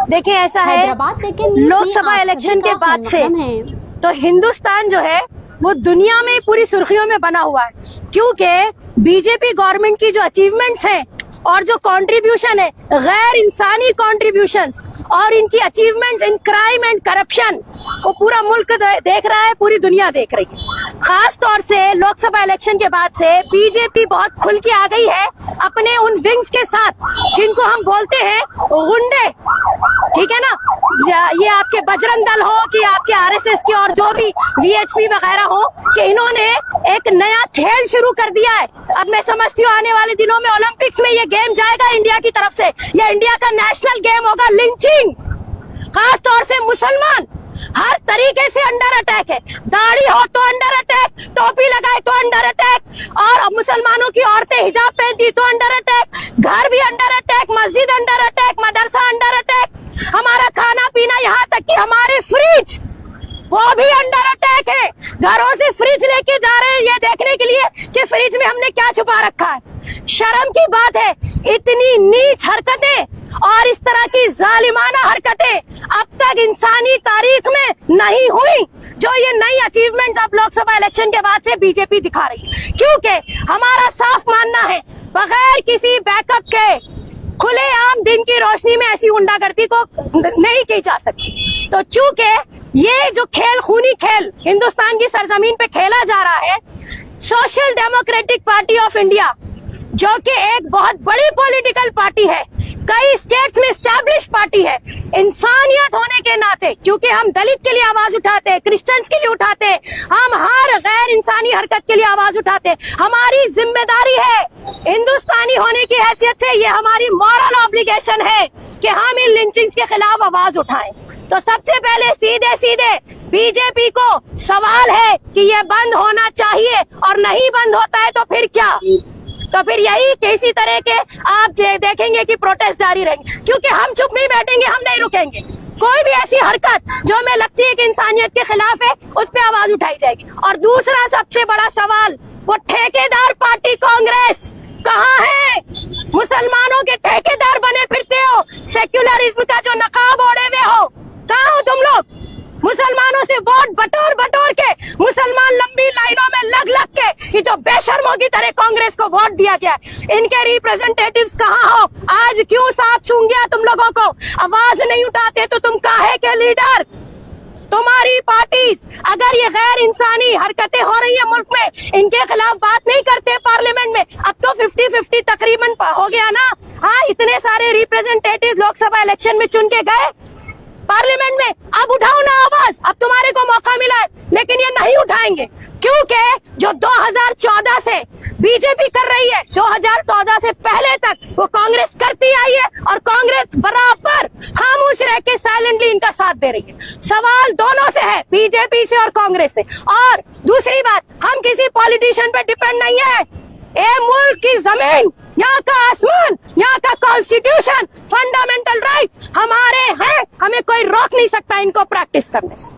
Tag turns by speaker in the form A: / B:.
A: देखिए ऐसा है, लोकसभा इलेक्शन के बाद से तो हिंदुस्तान जो है वो दुनिया में पूरी सुर्खियों में बना हुआ है, क्योंकि बीजेपी गवर्नमेंट की जो अचीवमेंट्स हैं और जो कंट्रीब्यूशन है, गैर इंसानी कंट्रीब्यूशंस और इनकी achievements in crime and corruption, वो पूरा मुल्क देख रहा है, पूरी दुनिया देख रही है। खास तौर से लोकसभा इलेक्शन के बाद से बीजेपी बहुत खुल के आ गई है अपने उन विंग्स के साथ जिनको हम बोलते हैं गुंडे, ठीक है ना। ये आपके बजरंग दल हो कि आपके आरएसएस की और जो भी वीएचपी वगैरह हो, कि इन्होंने एक नया खेल शुरू कर दिया है। अब मैं समझती हूँ आने वाले दिनों में ओलंपिक्स में ये गेम जाएगा इंडिया की तरफ से, या इंडिया का नेशनल गेम होगा लिंचिंग। खास तौर से मुसलमान हर तरीके से अंडर अटैक है, दाढ़ी हो तो अंडर अटैक, टोपी लगाए तो अंडर अटैक, और मुसलमानों की औरतें हिजाब पहनती तो अंडर अटैक, घर भी अंडर अटैक, मस्जिद अंडर अटैक, मदरसा अंडर अटैक, हमारा खाना पीना, यहाँ तक कि हमारे फ्रिज वो भी अंडर अटैक है। घरों से फ्रिज लेके जा रहे हैं ये देखने के लिए कि फ्रिज में हमने क्या छुपा रखा है। शर्म की बात है, इतनी नीच हरकतें और इस तरह की जालिमाना हरकतें अब तक इंसानी तारीख में नहीं हुई, जो ये नई अचीवमेंट्स अब लोकसभा इलेक्शन के बाद से बीजेपी दिखा रही है। क्योंकि हमारा साफ मानना है, बगैर किसी बैकअप के खुलेआम दिन की रोशनी में ऐसी गुंडागर्दी को नहीं की जा सकती। तो चूंकि ये जो खेल, खूनी खेल हिंदुस्तान की सरजमीन पे खेला जा रहा है, social democratic party of India जो कि एक बहुत बड़ी पॉलिटिकल पार्टी है, कई स्टेट्स में स्टैब्लिश पार्टी है, इंसानियत होने के नाते, क्योंकि हम दलित के लिए आवाज उठाते हैं, क्रिश्चियंस के लिए उठाते हैं, हम हर गैर इंसानी हरकत के लिए आवाज उठाते हैं, हमारी जिम्मेदारी है हिंदुस्तानी होने की हैसियत से, ये हमारी मॉरल ऑब्लिगेशन है कि हम इन लिंचिंग्स के खिलाफ आवाज उठाएं। तो सबसे पहले सीधे सीधे बीजेपी को सवाल है कि ये बंद होना चाहिए, और नहीं बंद होता है तो फिर क्या, तो फिर यही कि इसी तरह के आप देखेंगे कि प्रोटेस्ट जारी रहेंगे, क्योंकि हम चुप नहीं बैठेंगे, हम नहीं रुकेंगे। कोई भी ऐसी हरकत जो हमें लगती है कि इंसानियत के खिलाफ है, उस पर आवाज उठाई जाएगी। और दूसरा सबसे बड़ा सवाल, वो ठेकेदार पार्टी कांग्रेस कहाँ है? मुसलमानों के ठेकेदार बने फिरते हो, सेक्युलरिज्म का जो नकाब ओढ़े हुए हो, कहाँ हो तुम लोग? मुसलमानों से वोट बटोर बटोर के, मुसलमान लंबी लाइनों में लग लग के, ये जो बेशर्मों की तरह कांग्रेस को वोट दिया गया है, इनके रिप्रेजेंटेटिव्स कहाँ हो? आज क्यों सांप सूंघ गया तुम लोगों को? आवाज नहीं उठाते तो तुम काहे के लीडर? तुम्हारी पार्टीज अगर ये गैर इंसानी हरकतें हो रही है मुल्क में, इनके खिलाफ बात नहीं करते पार्लियामेंट में। अब तो 50-50 तकरीबन हो गया ना। हाँ, इतने सारे रिप्रेजेंटेटिव लोकसभा इलेक्शन में चुन के गए पार्लियामेंट में, अब उठाओ ना आवाज, अब तुम्हारे को मौका मिला है, लेकिन ये नहीं उठाएंगे, क्योंकि जो 2014 से बीजेपी कर रही है, 2014 से पहले तक वो कांग्रेस करती आई है, और कांग्रेस बराबर खामोश रह के साइलेंटली इनका साथ दे रही है। सवाल दोनों से है, बीजेपी से और कांग्रेस से। और दूसरी बात, हम किसी पॉलिटिशियन पे डिपेंड नहीं है। ये मुल्क की जमीन, यहाँ का आसमान, यहाँ का कॉन्स्टिट्यूशन, फंडामेंटल राइट्स हमारे हैं, हमें कोई रोक नहीं सकता इनको प्रैक्टिस करने से।